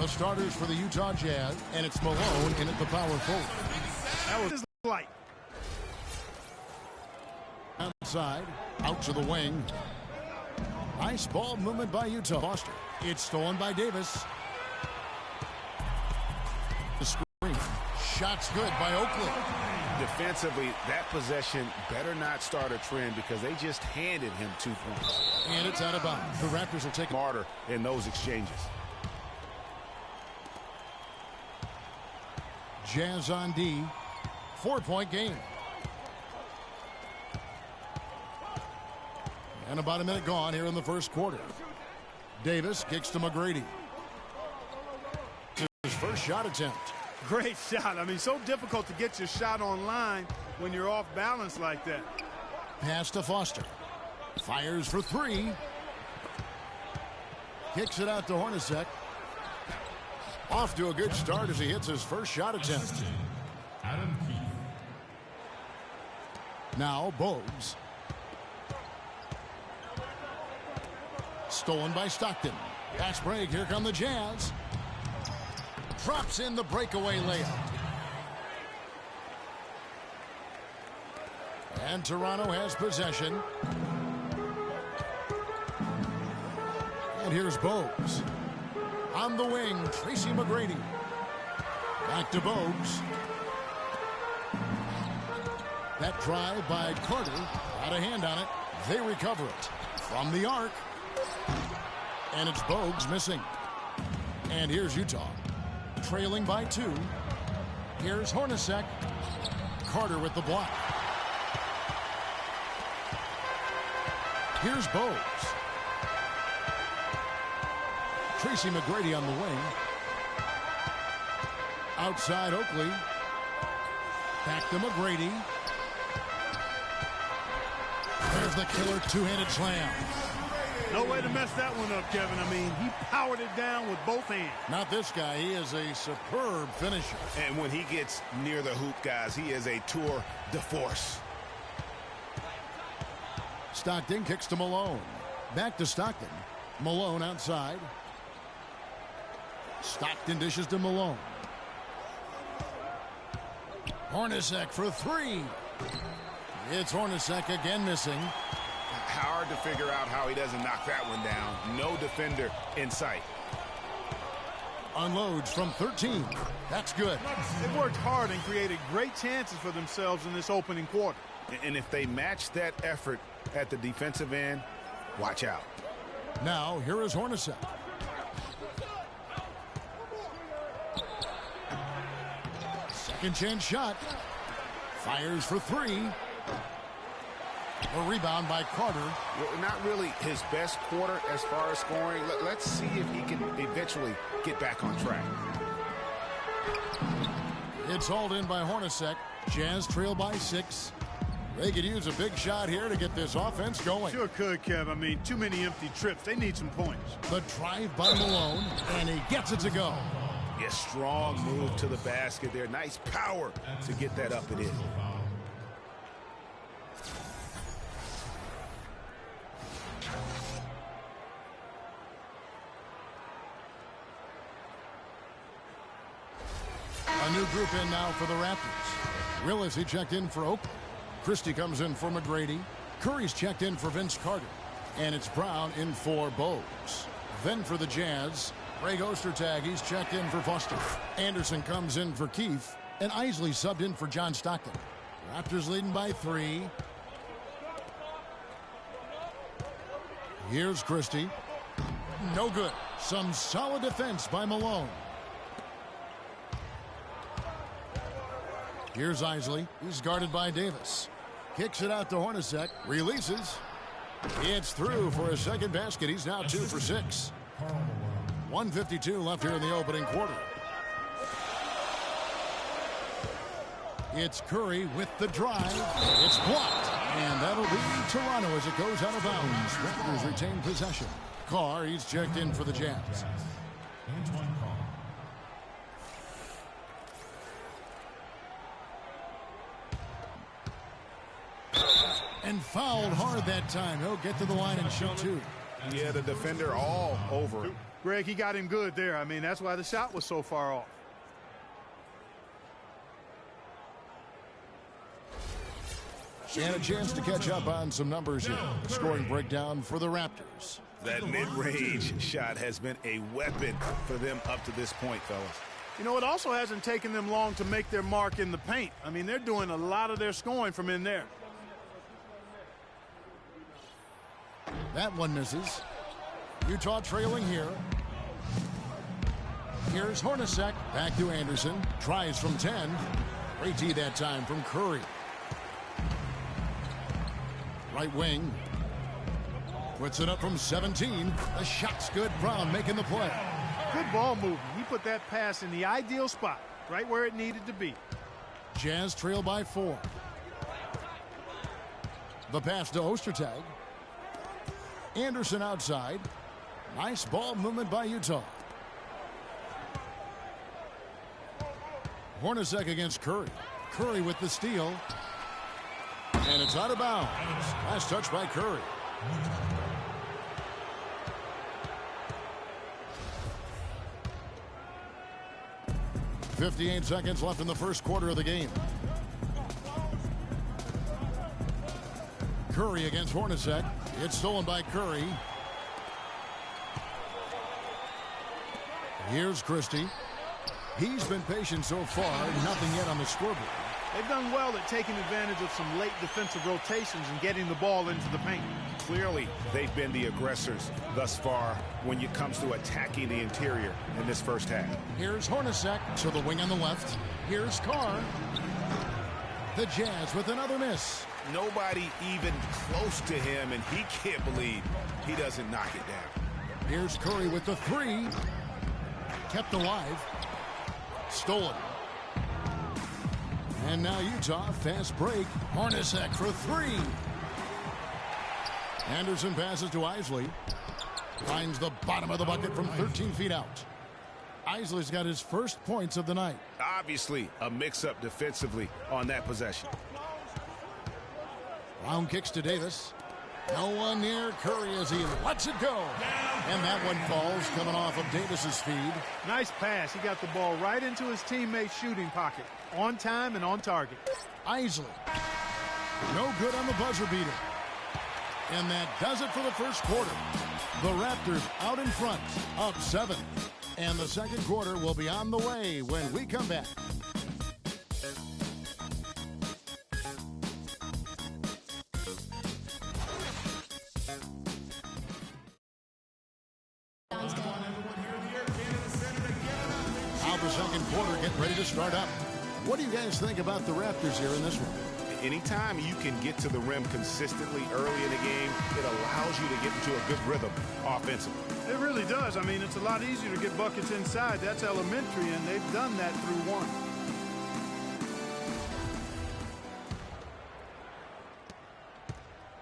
The starters for the Utah Jazz, and it's Malone in at the power forward. That was his light. Outside, out to the wing. Nice ball movement by Utah. Foster. It's stolen by Davis. The screen. Shots good by Oakley. Defensively, that possession better not start a trend because they just handed him 2 points. And it's out of bounds. The Raptors will take smarter in those exchanges. Jazz on D. 4-point game. And about a minute gone here in the first quarter. Davis kicks to McGrady. His first shot attempt. Great shot. I mean, so difficult to get your shot on line when you're off balance like that. Pass to Foster. Fires for 3. Kicks it out to Hornacek. Off to a good start as he hits his first shot attempt. Now Bogues. Stolen by Stockton. Pass break. Here come the Jazz. Drops in the breakaway layup. And Toronto has possession. And here's Bogues. On the wing, Tracy McGrady. Back to Bogues. That drive by Carter. Got a hand on it. They recover it. From the arc. And it's Bogues missing. And here's Utah. Trailing by 2. Here's Hornacek. Carter with the block. Here's Bogues. Tracy McGrady on the wing. Outside Oakley. Back to McGrady. There's the killer two-handed slam. No way to mess that one up, Kevin. I mean, he powered it down with both hands. Not this guy. He is a superb finisher. And when he gets near the hoop, guys, he is a tour de force. Stockton kicks to Malone. Back to Stockton. Malone outside. Stockton dishes to Malone. Hornacek for 3. It's Hornacek again missing. Hard to figure out how he doesn't knock that one down. No defender in sight. Unloads from 13. That's good. They worked hard and created great chances for themselves in this opening quarter. And if they match that effort at the defensive end, watch out. Now, here is Hornacek. Second chance shot. Fires for 3. A rebound by Carter. Well, not really his best quarter as far as scoring. Let's see if he can eventually get back on track. It's hauled in by Hornacek. Jazz trail by 6. They could use a big shot here to get this offense going. Sure could, Kev. I mean, too many empty trips. They need some points. The drive by Malone, and he gets it to go. Yes, strong move to the basket there. Nice power to get that up and in. A new group in now for the Raptors. Willis, he checked in for Oakland. Christie comes in for McGrady. Curry's checked in for Vince Carter. And it's Brown in for Bogues. Then for the Jazz, Greg Ostertag, he's checked in for Foster. Anderson comes in for Keefe. And Isley subbed in for John Stockton. Raptors leading by 3. Here's Christie. No good. Some solid defense by Malone. Here's Isley. He's guarded by Davis. Kicks it out to Hornacek. Releases. It's through for his second basket. He's now 2 for 6. 1:52 left here in the opening quarter. It's Curry with the drive. It's blocked. And that'll be Toronto as it goes out of bounds. Raptors retain possession. Carr, he's checked in for the Jazz. And fouled hard that time. He'll get to the line and shoot 2. Yeah, the defender all over him. Greg, he got him good there. I mean, that's why the shot was so far off. And a chance to catch up on some numbers here. Scoring breakdown for the Raptors. That mid-range shot has been a weapon for them up to this point, fellas. You know, it also hasn't taken them long to make their mark in the paint. I mean, they're doing a lot of their scoring from in there. That one misses. Utah trailing here. Here's Hornacek. Back to Anderson. Tries from 10. Great D that time from Curry. Right wing. Puts it up from 17. The shot's good. Brown making the play. Good ball movement. He put that pass in the ideal spot, right where it needed to be. Jazz trail by 4. The pass to Ostertag. Anderson outside. Nice ball movement by Utah. Hornacek against Curry. Curry with the steal. And it's out of bounds. Last touch by Curry. .58 seconds left in the first quarter of the game. Curry against Hornacek. It's stolen by Curry. Here's Christie. He's been patient so far. Nothing yet on the scoreboard. They've done well at taking advantage of some late defensive rotations and getting the ball into the paint. Clearly, they've been the aggressors thus far when it comes to attacking the interior in this first half. Here's Hornacek to the wing on the left. Here's Carr. The Jazz with another miss. Nobody even close to him, and he can't believe he doesn't knock it down. Here's Curry with the 3. Kept alive. Stolen. And now Utah, fast break. Hornacek for 3. Anderson passes to Isley. Finds the bottom of the bucket from 13 feet out. Isley's got his first points of the night. Obviously, a mix-up defensively on that possession. Brown kicks to Davis. No one near Curry as he lets it go. And that one falls, coming off of Davis's feed. Nice pass. He got the ball right into his teammate's shooting pocket. On time and on target. Isley. No good on the buzzer beater. And that does it for the first quarter. The Raptors out in front, up 7. And the second quarter will be on the way when we come back. Now the second quarter getting ready to start up. What do you guys think about the Raptors here in this one? Anytime you can get to the rim consistently early in the game, it allows you to get into a good rhythm offensively. It really does. I mean, it's a lot easier to get buckets inside. That's elementary, and they've done that through one.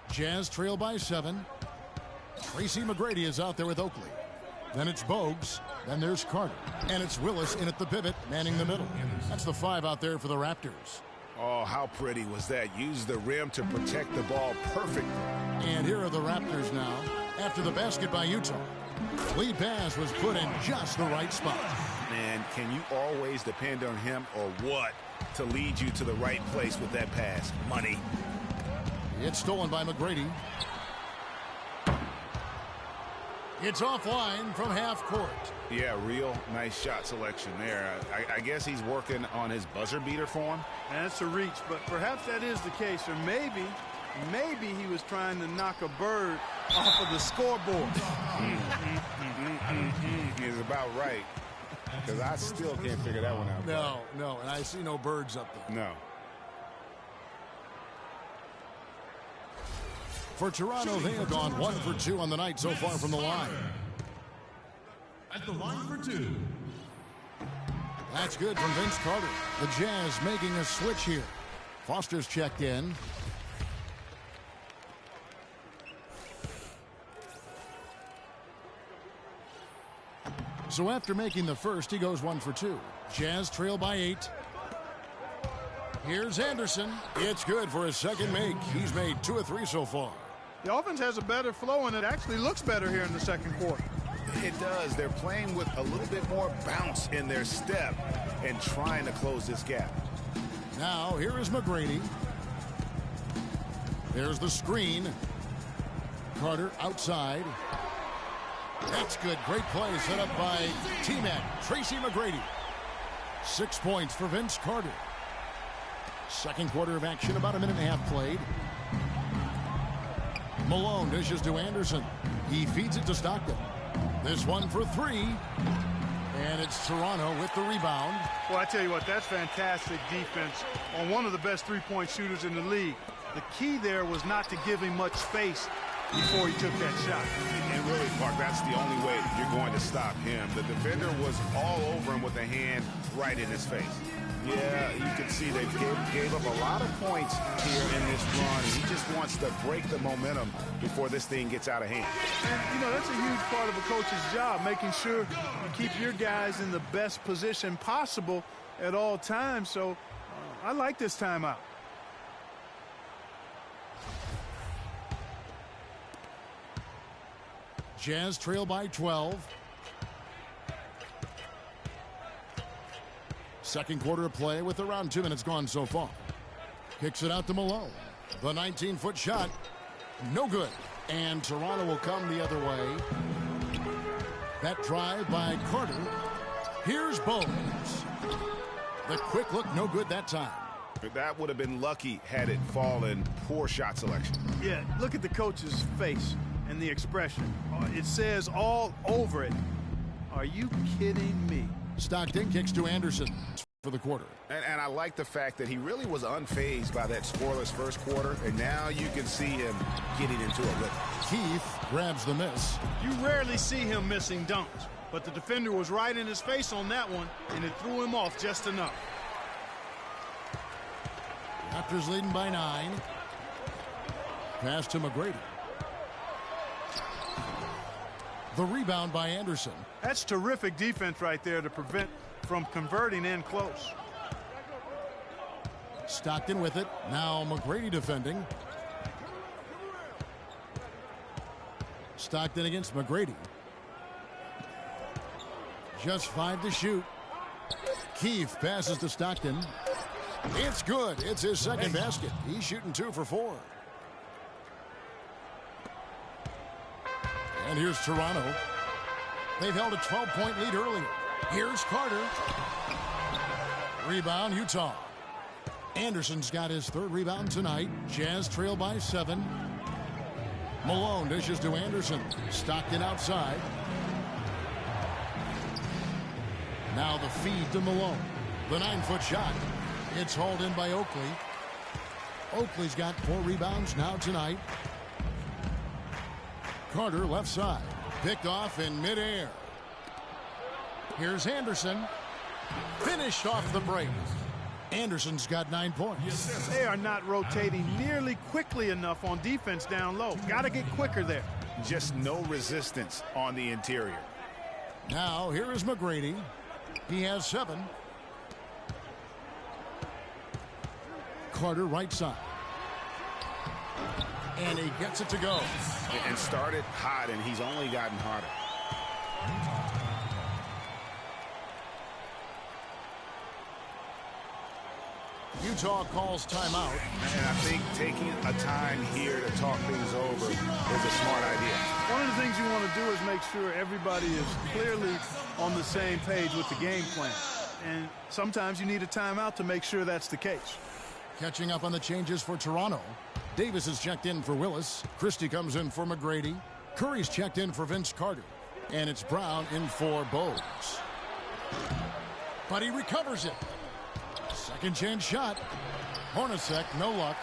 Jazz trail by 7. Tracy McGrady is out there with Oakley. Then it's Bogues. Then there's Carter. And it's Willis in at the pivot, manning the middle. That's the 5 out there for the Raptors. Oh, how pretty was that? Use the rim to protect the ball perfectly. And here are the Raptors now. After the basket by Utah. Lead pass was put in just the right spot. Man, can you always depend on him or what to lead you to the right place with that pass? Money. It's stolen by McGrady. It's offline from half court. Yeah, real nice shot selection there. I guess he's working on his buzzer beater form. That's a reach, but perhaps that is the case. Or maybe he was trying to knock a bird off of the scoreboard. He's about right. Because I still can't figure that one out. No, and I see no birds up there. No. For Toronto, they have gone 1 for 2 on the night so far from the line. At the line for 2. That's good from Vince Carter. The Jazz making a switch here. Foster's checked in. So after making the first, he goes 1 for 2. Jazz trail by 8. Here's Anderson. It's good for his second make. He's made 2 of 3 so far. The offense has a better flow, and it actually looks better here in the second quarter. It does. They're playing with a little bit more bounce in their step and trying to close this gap. Now, here is McGrady. There's the screen. Carter outside. That's good. Great play set up by T-Man, Tracy McGrady. 6 points for Vince Carter. Second quarter of action, about a minute and a half played. Malone dishes to Anderson. He feeds it to Stockton. This one for three. And it's Toronto with the rebound. Well, I tell you what, that's fantastic defense on one of the best three-point shooters in the league. The key there was not to give him much space before he took that shot. And really, Clark, that's the only way you're going to stop him. The defender was all over him with a hand right in his face. Yeah, you can see they gave up a lot of points here in this run. He just wants to break the momentum before this thing gets out of hand. And, you know, that's a huge part of a coach's job, making sure you keep your guys in the best position possible at all times. So I like this timeout. Jazz trail by 12. Second quarter of play with around 2 minutes gone so far. Kicks it out to Malone. The 19-foot shot, no good. And Toronto will come the other way. That drive by Carter. Here's Bones. The quick look, no good that time. That would have been lucky had it fallen. Poor shot selection. Yeah, look at the coach's face and the expression. It says all over it. Are you kidding me? Stockton kicks to Anderson for the quarter. And I like the fact that he really was unfazed by that scoreless first quarter, and now you can see him getting into a rhythm. Keith grabs the miss. You rarely see him missing dunks, but the defender was right in his face on that one, and it threw him off just enough. Raptors leading by 9. Pass to McGrady. The rebound by Anderson. That's terrific defense right there to prevent from converting in close. Stockton with it. Now McGrady defending. Stockton against McGrady. Just 5 to shoot. Keith passes to Stockton. It's good. It's his second basket. He's shooting 2 for 4. And here's Toronto. They've held a 12-point lead earlier. Here's Carter. Rebound, Utah. Anderson's got his third rebound tonight. Jazz trail by 7. Malone dishes to Anderson. Stockton outside. Now the feed to Malone. The 9-foot shot. It's hauled in by Oakley. Oakley's got 4 rebounds now tonight. Carter left side. Picked off in midair. Here's Anderson. Finished off the break. Anderson's got 9 points. They are not rotating nearly quickly enough on defense down low. Got to get quicker there. Just no resistance on the interior. Now here is McGrady. He has 7. Carter right side. And he gets it to go. And started hot, and he's only gotten hotter. Utah calls timeout. And I think taking a time here to talk things over is a smart idea. One of the things you want to do is make sure everybody is clearly on the same page with the game plan. And sometimes you need a timeout to make sure that's the case. Catching up on the changes for Toronto. Davis is checked in for Willis. Christie comes in for McGrady. Curry's checked in for Vince Carter. And it's Brown in for Bogues. But he recovers it. Second chance shot. Hornacek, no luck.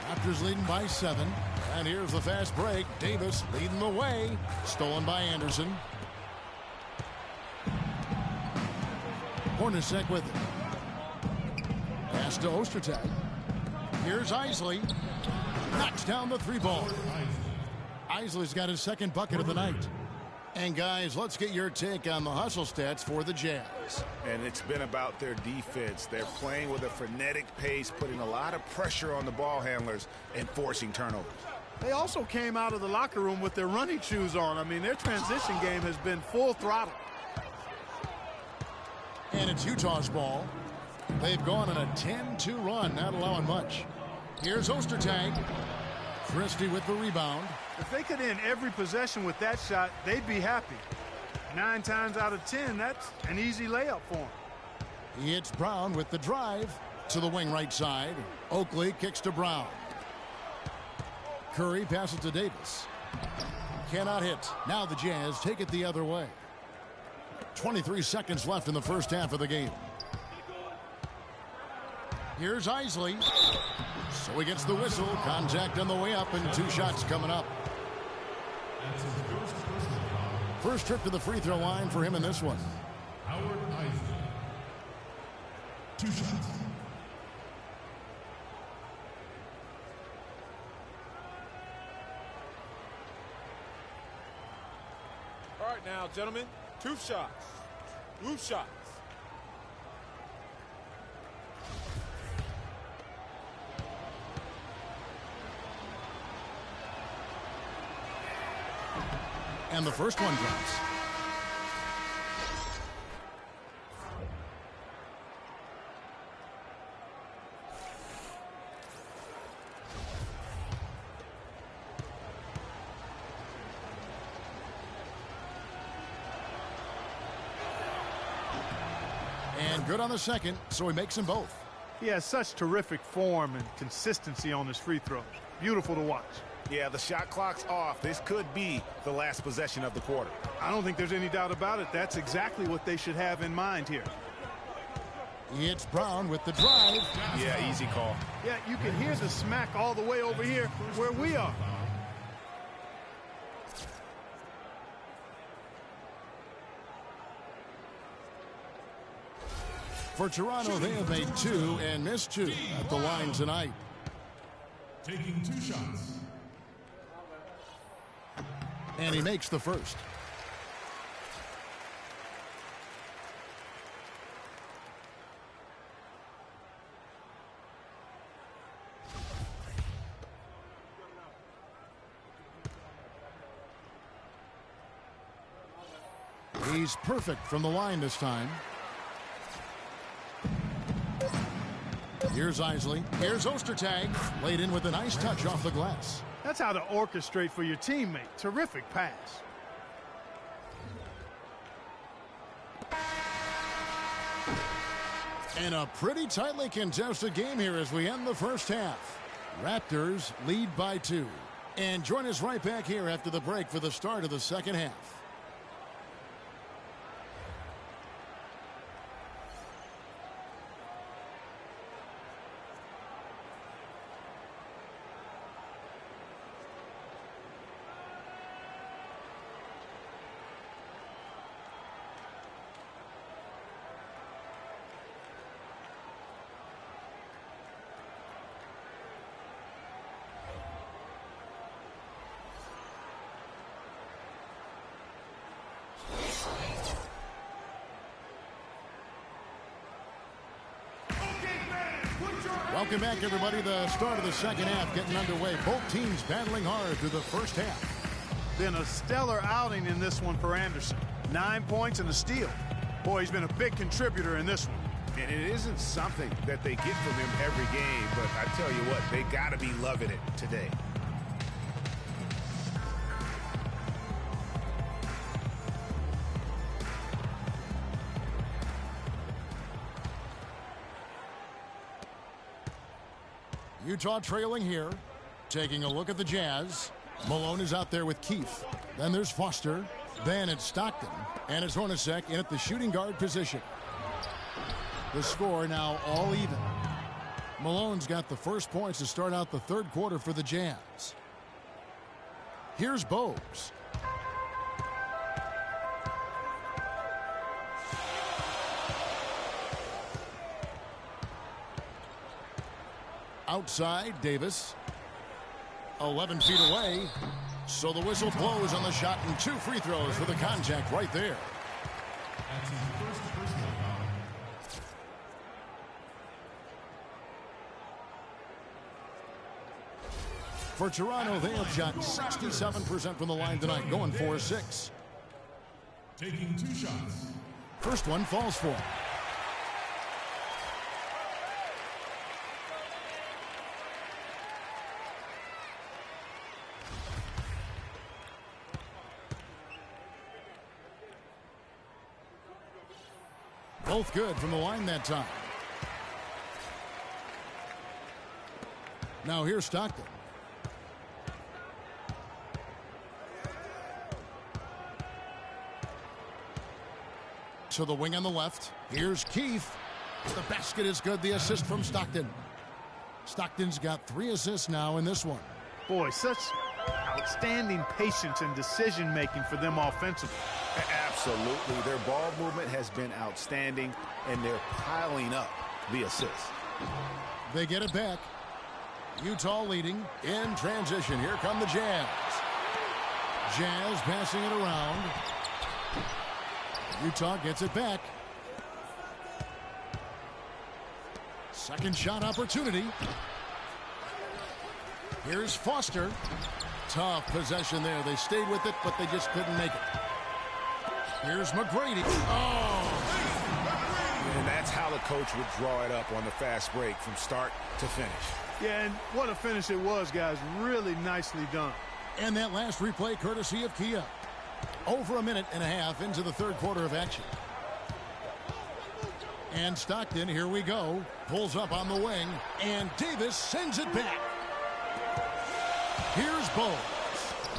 Raptors leading by 7. And here's the fast break. Davis leading the way. Stolen by Anderson. Hornacek with it. Pass to Ostertag. Here's Isley. Knocks down the 3-ball. Isley's got his second bucket of the night. And guys, let's get your take on the hustle stats for the Jazz. And it's been about their defense. They're playing with a frenetic pace, putting a lot of pressure on the ball handlers and forcing turnovers. They also came out of the locker room with their running shoes on. I mean, their transition game has been full throttle. And it's Utah's ball. They've gone on a 10-2 run, not allowing much. Here's Ostertag. Christie with the rebound. If they could end every possession with that shot, they'd be happy. 9 times out of 10, that's an easy layup for them. It's Brown with the drive to the wing right side. Oakley kicks to Brown. Curry passes to Davis. Cannot hit. Now the Jazz take it the other way. 23 seconds left in the first half of the game. Here's Isley. So he gets the whistle. Contact on the way up and 2 shots coming up. First trip to the free throw line for him in this one. Howard Isley. 2 shots. All right now, gentlemen, 2 shots. 2 shots. And the first one drops. And good on the second, so he makes them both. He has such terrific form and consistency on his free throws. Beautiful to watch. Yeah, the shot clock's off. This could be the last possession of the quarter. I don't think there's any doubt about it. That's exactly what they should have in mind here. It's Brown with the drive. Yeah, easy call. Yeah, you can hear the smack all the way over here where we are. For Toronto, they have made 2 and missed 2 at the line tonight. Taking 2 shots. And he makes the first. He's perfect from the line this time. Here's Isley. Here's Ostertag. Laid in with a nice touch off the glass. That's how to orchestrate for your teammate. Terrific pass. And a pretty tightly contested game here as we end the first half. Raptors lead by 2. And join us right back here after the break for the start of the second half. Welcome back, everybody. The start of the second half getting underway. Both teams battling hard through the first half. Been a stellar outing in this one for Anderson. 9 points and a steal. Boy, he's been a big contributor in this one. And it isn't something that they get from him every game, but I tell you what, they got to be loving it today. Utah trailing here. Taking a look at the Jazz. Malone is out there with Keith. Then there's Foster. Then it's Stockton. And it's Hornacek in at the shooting guard position. The score now all even. Malone's got the first points to start out the third quarter for the Jazz. Here's Bogues. Outside, Davis. 11 feet away. So the whistle blows on the shot and 2 free throws for the contact right there. That's his first personal foul. For Toronto, they have shot 67% from the line tonight, going 4-6. Taking 2 shots. First one falls for him. Both good from the line that time. Now here's Stockton. To the wing on the left. Here's Keith. The basket is good. The assist from Stockton. Stockton's got 3 assists now in this one. Boy, such outstanding patience and decision-making for them offensively. Absolutely. Their ball movement has been outstanding, and they're piling up the assists. They get it back. Utah leading in transition. Here come the Jazz. Jazz passing it around. Utah gets it back. Second shot opportunity. Here's Foster. Tough possession there. They stayed with it, but they just couldn't make it. Here's McGrady. Oh! And that's how the coach would draw it up on the fast break from start to finish. Yeah, and what a finish it was, guys. Really nicely done. And that last replay courtesy of Kia. Over a minute and a half into the third quarter of action. And Stockton, here we go, pulls up on the wing, and Davis sends it back. Here's Bowles.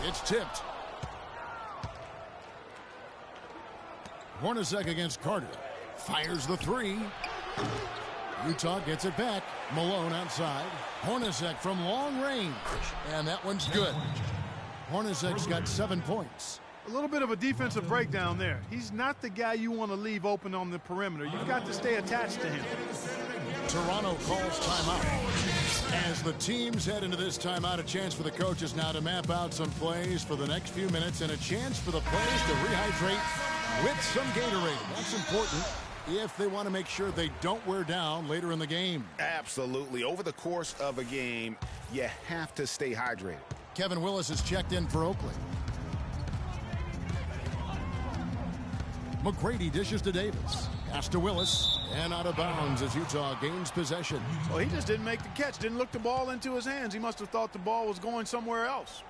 It's tipped. Hornacek against Carter. Fires the 3. Utah gets it back. Malone outside. Hornacek from long range. And that one's good. Hornacek's got 7 points. A little bit of a defensive breakdown there. He's not the guy you want to leave open on the perimeter. You've got to stay attached to him. Toronto calls timeout. As the teams head into this timeout, a chance for the coaches now to map out some plays for the next few minutes and a chance for the players to rehydrate with some Gatorade. That's important if they want to make sure they don't wear down later in the game. Absolutely. Over the course of a game, you have to stay hydrated. Kevin Willis is checked in for Oakley. McGrady dishes to Davis. Pass to Willis. And out of bounds as Utah gains possession. Well, he just didn't make the catch. Didn't look the ball into his hands. He must have thought the ball was going somewhere else.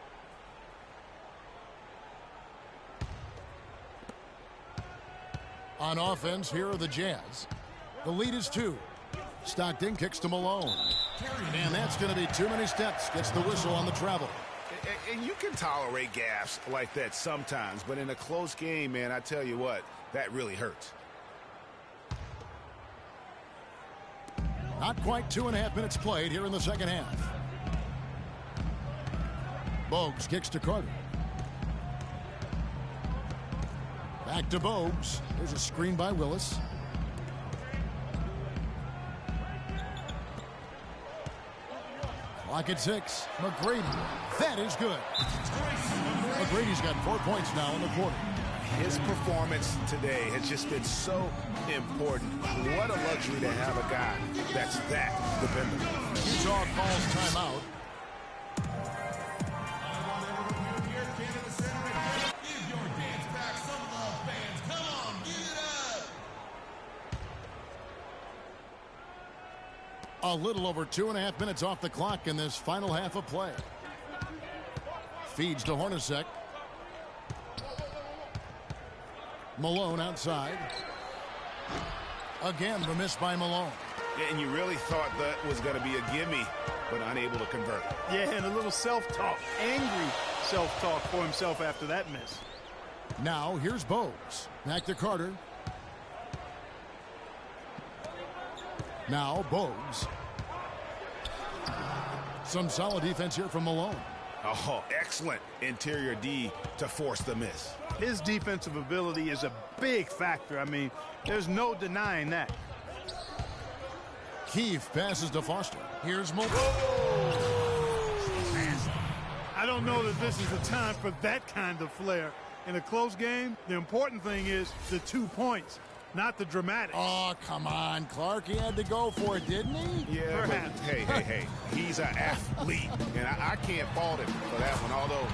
On offense, here are the Jazz. The lead is 2. Stockton kicks to Malone. And that's going to be too many steps. Gets the whistle on the travel. And you can tolerate gaffes like that sometimes, but in a close game, man, I tell you what, that really hurts. Not quite 2.5 minutes played here in the second half. Bogues kicks to Carter. Back to Bogues. There's a screen by Willis. Clock at 6. McGrady. That is good. McGrady's got 4 points now in the quarter. His performance today has just been so important. What a luxury to have a guy that's that dependable. Utah calls timeout. Give your dance back some love, fans. Come on, give it up. A little over 2.5 minutes off the clock in this final half of play. Feeds to Hornacek. Malone outside. Again, the miss by Malone. Yeah, and you really thought that was going to be a gimme, but unable to convert. Yeah, and a little self-talk. Angry self-talk for himself after that miss. Now, here's Bogues. Back to Carter. Now, Bogues. Some solid defense here from Malone. Oh, excellent interior D to force the miss. His defensive ability is a big factor. I mean, there's no denying that. Keith passes to Foster. Here's Malone. I don't know that this is the time for that kind of flair. In a close game, the important thing is the 2 points. not the dramatics. Oh, come on, Clark. He had to go for it, didn't he? Yeah, but hey. He's an athlete, and I can't fault him for that one. Although,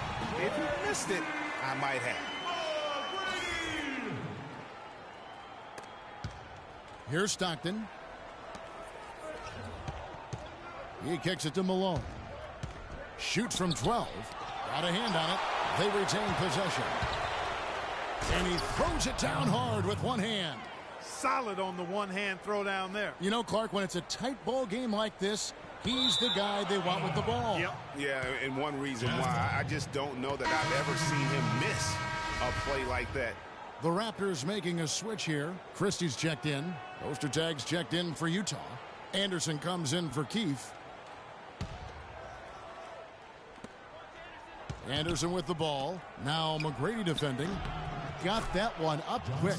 if he missed it, I might have. Here's Stockton. He kicks it to Malone. Shoots from 12. Got a hand on it. They retain possession. And he throws it down hard with one hand. Solid on the one-hand throw down there. You know, Clark, when it's a tight ball game like this, he's the guy they want with the ball. Yep. Yeah, and one reason why I just don't know that I've ever seen him miss a play like that. The Raptors making a switch here. Christie's checked in. Ostertag's checked in for Utah. Anderson comes in for Keefe. Anderson with the ball. Now McGrady defending. Got that one up quick.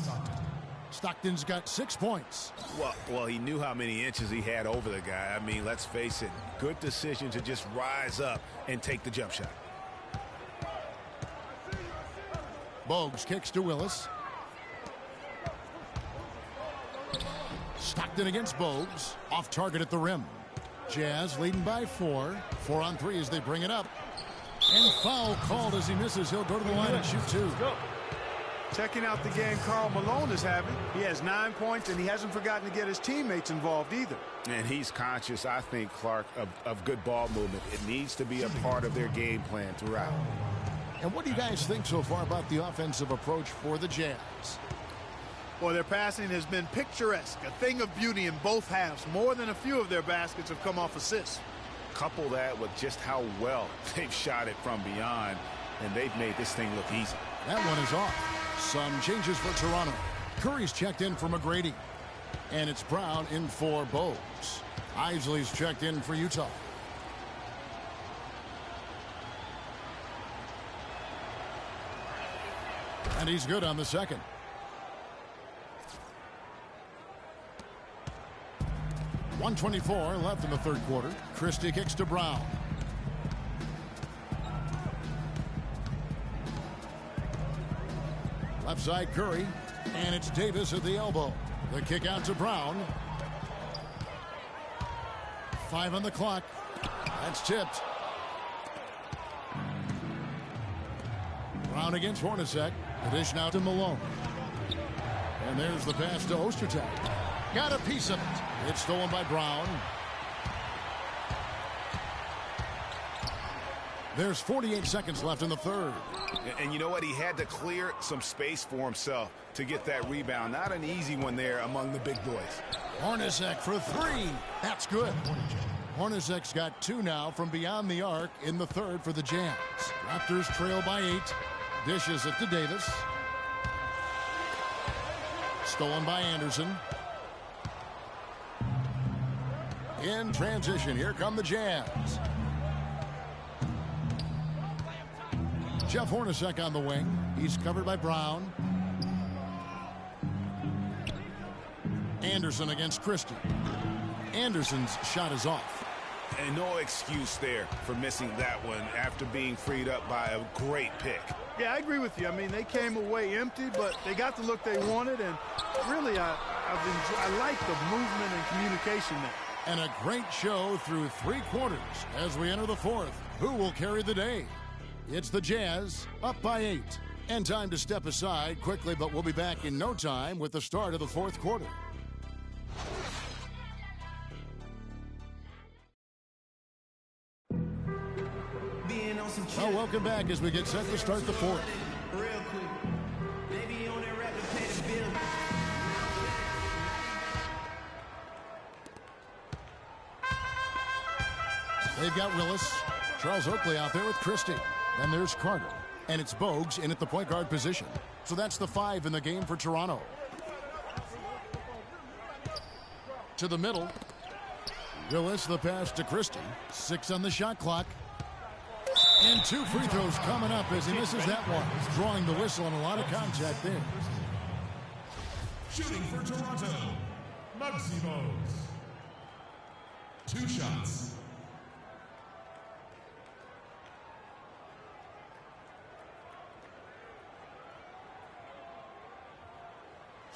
Stockton's got 6 points. Well, he knew how many inches he had over the guy. I mean, let's face it, good decision to just rise up and take the jump shot. Bogues kicks to Willis. Stockton against Bogues. Off target at the rim. Jazz leading by 4. 4 on 3 as they bring it up. And foul called as he misses. He'll go to the line and shoot 2. Checking out the game Karl Malone is having. He has 9 points, and he hasn't forgotten to get his teammates involved either. And he's conscious, I think, Clark, of good ball movement. It needs to be a part of their game plan throughout. And what do you guys think so far about the offensive approach for the Jazz? Boy, their passing has been picturesque, a thing of beauty in both halves. More than a few of their baskets have come off assists. Couple that with just how well they've shot it from beyond, and they've made this thing look easy. That one is off. Some changes for Toronto. Curry's checked in for McGrady. And it's Brown in for Bogues. Isley's checked in for Utah. And he's good on the second. .124 left in the third quarter. Christie kicks to Brown. Left side Curry. And it's Davis at the elbow. The kick out to Brown. 5 on the clock. That's tipped. Brown against Hornacek. The dish now to Malone. And there's the pass to Ostertag. Got a piece of it. It's stolen by Brown. There's 48 seconds left in the third. And you know what? He had to clear some space for himself to get that rebound. Not an easy one there among the big boys. Hornacek for 3. That's good. Hornacek's got 2 now from beyond the arc in the third for the Jazz. Raptors trail by 8. Dishes it to Davis. Stolen by Anderson. In transition, here come the Jazz. Jeff Hornacek on the wing. He's covered by Brown. Anderson against Christie. Anderson's shot is off. And no excuse there for missing that one after being freed up by a great pick. Yeah, I agree with you. I mean, they came away empty, but they got the look they wanted, and really, I like the movement and communication there. And a great show through 3 quarters as we enter the fourth. Who will carry the day? It's the Jazz, up by 8. And time to step aside quickly, but we'll be back in no time with the start of the fourth quarter. Well, welcome back as we get set to start the fourth. Real quick. Maybe on that rap to pay the bill. They've got Willis. Charles Oakley out there with Christie. Then there's Carter. And it's Bogues in at the point guard position. So that's the 5 in the game for Toronto. To the middle. Willis, the pass to Christie. 6 on the shot clock. And 2 free throws coming up as he misses that one. Drawing the whistle and a lot of contact there. Shooting for Toronto, Muggsy Bogues. 2 shots.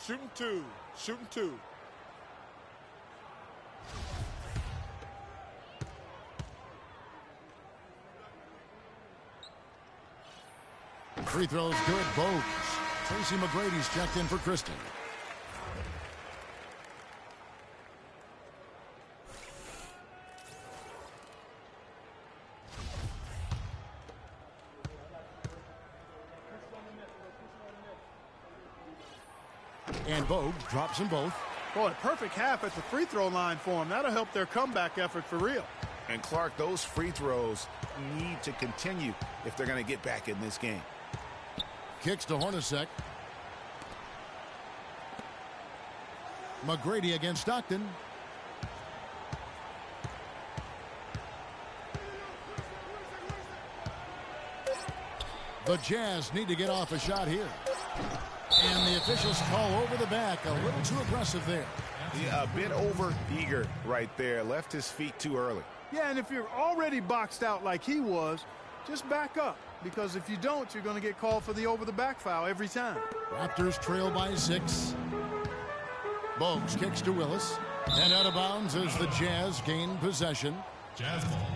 Shooting two. Shooting two. Free throws good. Bogues. Tracy McGrady's checked in for Christie. And Bogues drops them both. Boy, perfect half at the free throw line for him. That'll help their comeback effort for real. And Clark, those free throws need to continue if they're going to get back in this game. Kicks to Hornacek. McGrady against Stockton. The Jazz need to get off a shot here. And the officials call over the back. A little too aggressive there. Yeah, a bit over eager right there. Left his feet too early. Yeah, and if you're already boxed out like he was, just back up. Because if you don't, you're going to get called for the over-the-back foul every time. Raptors trail by 6. Bogues kicks to Willis. And out of bounds as the Jazz gain possession. Jazz ball.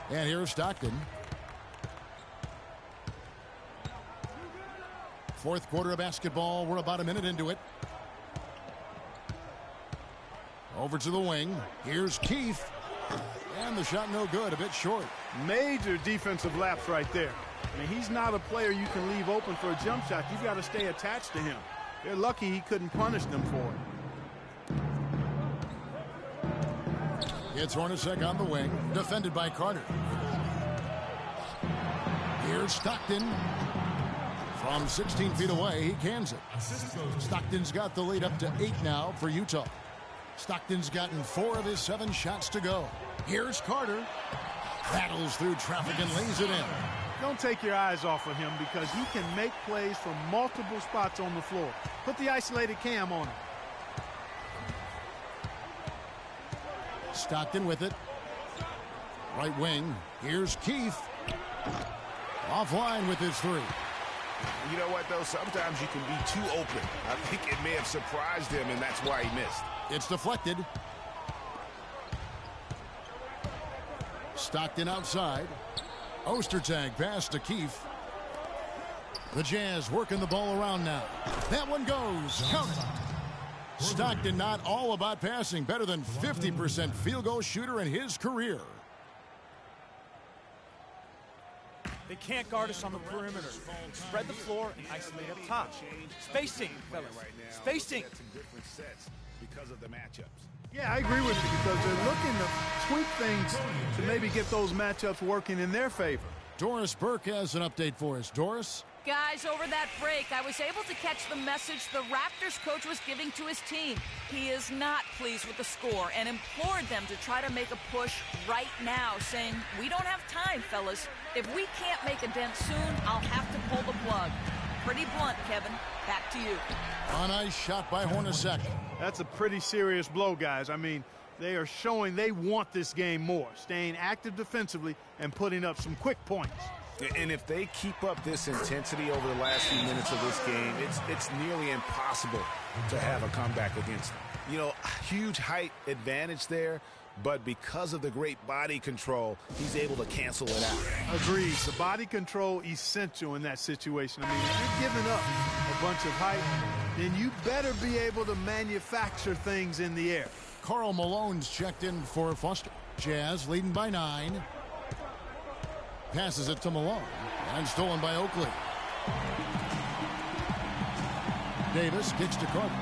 And here's Stockton. Fourth quarter of basketball. We're about a minute into it. Over to the wing. Here's Keith. And the shot no good. A bit short. Major defensive lapse right there. I mean, he's not a player you can leave open for a jump shot. You've got to stay attached to him. They're lucky he couldn't punish them for it. It's Hornacek on the wing. Defended by Carter. Here's Stockton. From 16 feet away, he cans it. Stockton's got the lead up to 8 now for Utah. Stockton's gotten 4 of his 7 shots to go. Here's Carter. Battles through traffic and lays it in. Don't take your eyes off of him because he can make plays from multiple spots on the floor. Put the isolated cam on him. Stockton with it. Right wing. Here's Keith. Offline with his 3. You know what, though? Sometimes you can be too open. I think it may have surprised him, and that's why he missed. It's deflected. Stockton outside. Ostertag pass to Keith. The Jazz working the ball around now. That one goes. Count it. Stockton not all about passing. Better than 50% field goal shooter in his career. They can't guard us on the perimeter. Spread the floor and isolate up top. Spacing, fellas. Spacing. Because of the matchups. Yeah, I agree with you because they're looking to tweak things to maybe get those matchups working in their favor. Doris Burke has an update for us. Doris? Guys, over that break, I was able to catch the message the Raptors coach was giving to his team. He is not pleased with the score and implored them to try to make a push right now, saying, "We don't have time, fellas. If we can't make a dent soon, I'll have to pull the plug." Pretty blunt, Kevin. Back to you. A nice shot by Hornacek. That's a pretty serious blow, guys. I mean, they are showing they want this game more, staying active defensively and putting up some quick points. And if they keep up this intensity over the last few minutes of this game, it's nearly impossible to have a comeback against them. You know, huge height advantage there, but because of the great body control, he's able to cancel it out. Agreed. The body control essential in that situation. I mean, if you're giving up a bunch of height, then you better be able to manufacture things in the air. Karl Malone's checked in for Foster. Jazz leading by 9. Passes it to Malone. And stolen by Oakley. Davis kicks to Carter.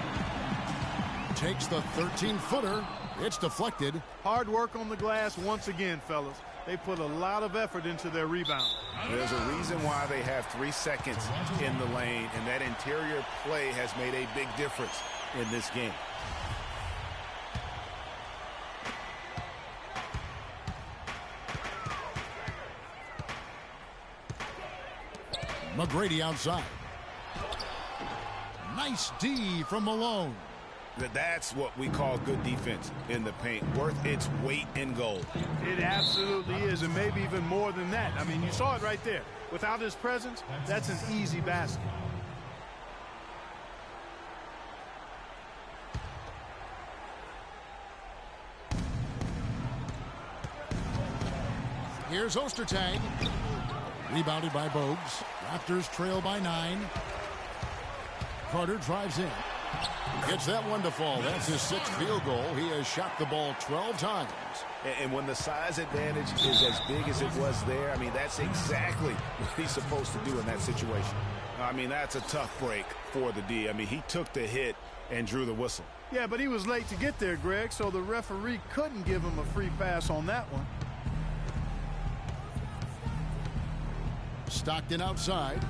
Takes the 13-footer. It's deflected. Hard work on the glass once again, fellas. They put a lot of effort into their rebound. There's a reason why they have 3 seconds in the lane, and that interior play has made a big difference in this game. McGrady outside. Nice D from Malone. That's what we call good defense in the paint, worth its weight in gold. It absolutely is, and maybe even more than that. I mean, you saw it right there. Without his presence, that's an easy basket. Here's Ostertag. Rebounded by Bogues. Raptors trail by 9. Carter drives in. Gets that one to fall. That's his 6th field goal. He has shot the ball 12 times. And when the size advantage is as big as it was there, I mean, that's exactly what he's supposed to do in that situation. I mean, that's a tough break for the D. I mean, he took the hit and drew the whistle. Yeah, but he was late to get there, Greg, so the referee couldn't give him a free pass on that one. Stockton outside.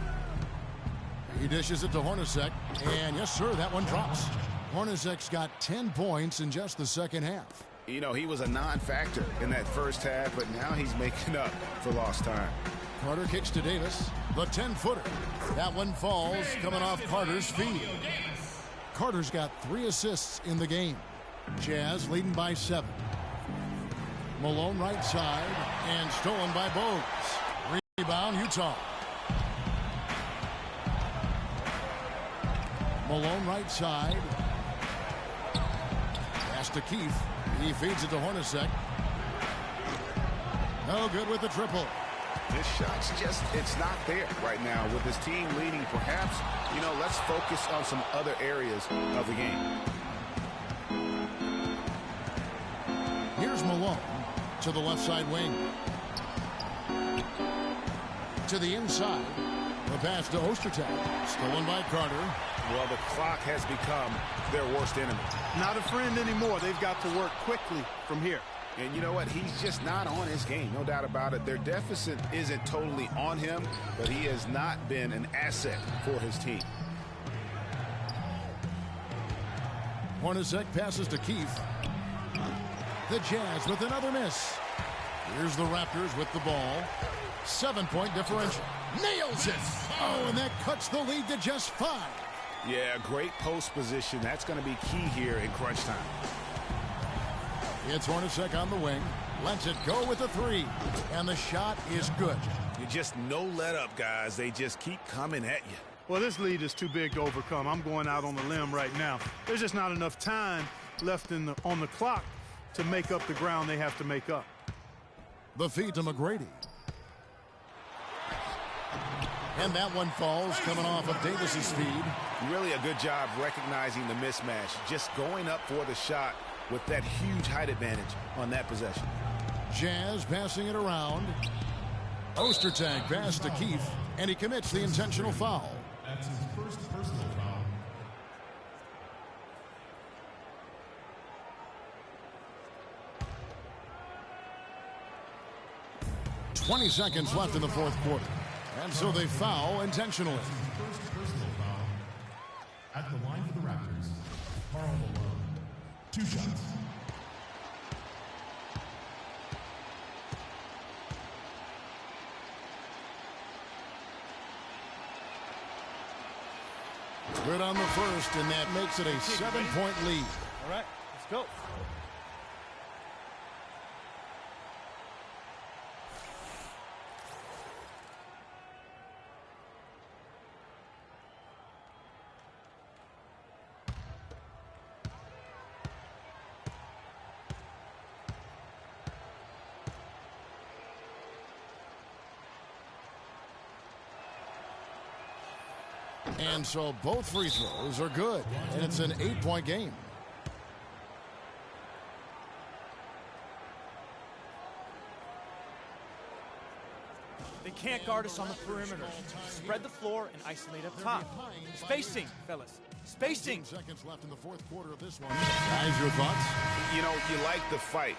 He dishes it to Hornacek. And yes, sir, that one drops. Hornacek's got 10 points in just the second half. You know, he was a non-factor in that first half, but now he's making up for lost time. Carter kicks to Davis. The 10-footer. That one falls coming off Carter's feet. Carter's got 3 assists in the game. Jazz leading by 7. Malone right side and stolen by Bogues. Rebound Utah. Malone right side. Pass to Keith. He feeds it to Hornacek. No good with the triple. This shot's just, it's not there right now with his team leading. Perhaps, you know, let's focus on some other areas of the game. Here's Malone to the left side wing. To the inside. The pass to Ostertag. Stolen by Carter. Well, the clock has become their worst enemy. Not a friend anymore. They've got to work quickly from here. And you know what? He's just not on his game. No doubt about it. Their deficit isn't totally on him, but he has not been an asset for his team. Hornacek passes to Keith. The Jazz with another miss. Here's the Raptors with the ball. 7-point differential. Nails it. Oh, and that cuts the lead to just 5. Yeah, great post position. That's going to be key here in crunch time. It's Hornacek on the wing. Lets it go with the 3. And the shot is good. You just no let up, guys. They just keep coming at you. Well, this lead is too big to overcome. I'm going out on the limb right now. There's just not enough time left on the clock to make up the ground they have to make up. The feed to McGrady. And that one falls coming off of Davis's feed. Really a good job recognizing the mismatch. Just going up for the shot with that huge height advantage on that possession. Jazz passing it around. Ostertag pass to Keith, and he commits the intentional foul. That's his first personal foul. 20 seconds left in the fourth quarter. And so they foul intentionally. First personal foul. At the line for the Raptors, Karl Malone. 2 shots. Good on the first, and that makes it a 7-point lead. All right, let's go. And so both free throws are good, and it's an 8-point game. They can't guard us on the perimeter. Spread the floor and isolate up top. Spacing, fellas. Spacing. Seconds left in the fourth quarter of this one. Guys, your thoughts? You know, you like the fight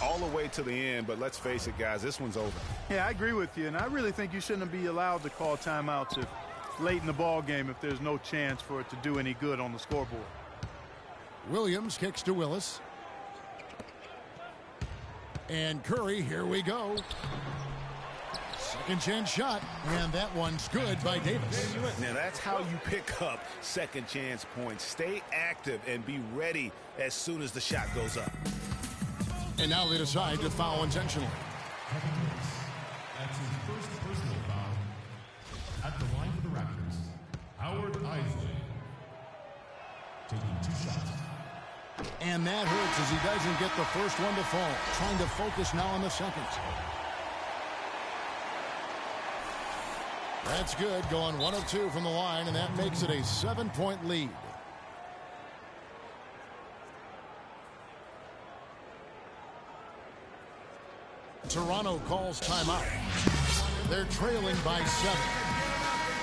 all the way to the end, but let's face it, guys, this one's over. Yeah, I agree with you, and I really think you shouldn't be allowed to call timeouts if late in the ball game if there's no chance for it to do any good on the scoreboard. Williams kicks to Willis. And Curry, here we go. Second chance shot, and that one's good by Davis. Now that's how you pick up second chance points. Stay active and be ready as soon as the shot goes up. And now they decide to foul intentionally. That's his first personal foul. At the line for the Raptors, Howard Isley. Taking 2 shots. And that hurts as he doesn't get the first one to fall. Trying to focus now on the second. That's good. Going 1 of 2 from the line, and that makes it a 7-point lead. Toronto calls timeout. They're trailing by 7.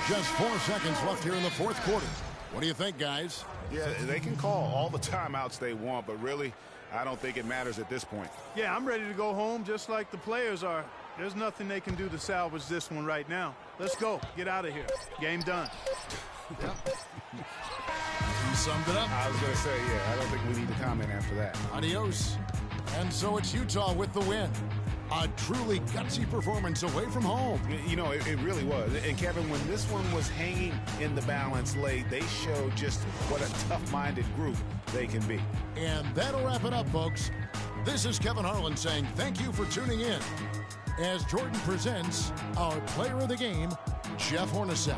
Just 4 seconds left here in the fourth quarter. What do you think, guys? Yeah, they can call all the timeouts they want, but really, I don't think it matters at this point. Yeah, I'm ready to go home just like the players are. There's nothing they can do to salvage this one right now. Let's go. Get out of here. Game done. Yep. You summed it up. I was going to say, yeah, I don't think we need to comment after that. Adios. And so it's Utah with the win. A truly gutsy performance away from home. You know, it really was. And, Kevin, when this one was hanging in the balance late, they showed just what a tough-minded group they can be. And that'll wrap it up, folks. This is Kevin Harlan saying thank you for tuning in as Jordan presents our player of the game, Jeff Hornacek.